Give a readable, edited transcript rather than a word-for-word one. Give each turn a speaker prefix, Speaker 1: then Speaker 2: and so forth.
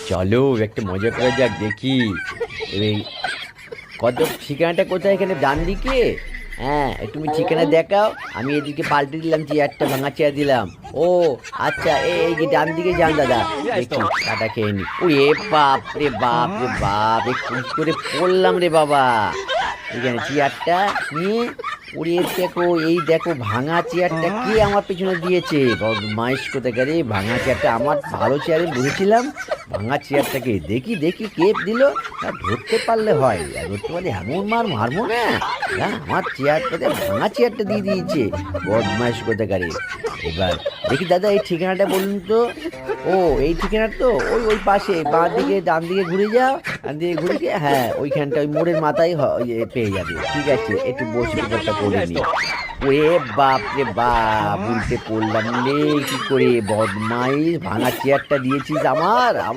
Speaker 1: চলো একটা মজা করা যাক দেখি। এই কত ঠিকানাটা কোথায়? এখানে ডান দিকে। হ্যাঁ, তুমি ঠিকানা দেখাও। আমি এদিকে পাল্টে দিলাম, চেয়ারটা ভাঙা চেয়ার দিলাম। ও আচ্ছা, এই যে ডান দিকে যান দাদা, দেখি কাটা খেয়ে নি। ও এ বাপ রে বাপ রে বাপ, এ কি করে পড়লাম রে বাবা। এখানে চেয়ারটা নিয়ে উড়িয়ে দেখো, এই দেখো ভাঙা চেয়ারটা কে আমার পেছনে দিয়েছে। বদমাইশ কোথাকারে, ভাঙা চেয়ারটা আমার ভালো চেয়ারে বসেছিলাম, ভাঙা চেয়ারটাকে দেখি দেখি কে দিল। আর ধরতে পারলে হয়, আর ধরতে পারলে এমন মার মারবো না। হ্যাঁ, আমার চেয়ারটাতে ভাঙা চেয়ারটা দিয়ে দিয়েছে, বদমাইশ কোথাকারে। এবার দেখি দাদা, এই ঠিকানাটা বলুন তো। ও এই ঠিকানা তো ওই ওই পাশে বাঁ দিকে ডান দিকে ঘুরে যাও, ডান দিকে ঘুরে গিয়ে হ্যাঁ ওইখানটা ওই মোড়ের মাথায় পেয়ে যাবে। ঠিক আছে, একটু বসে ব্যাপারটা করে নি। ওরে বাপ রে বাপ, উল্টে পড়লাম রে কি করে। বদমাইশ, ভাঙা চেয়ারটা দিয়েছিস আমার।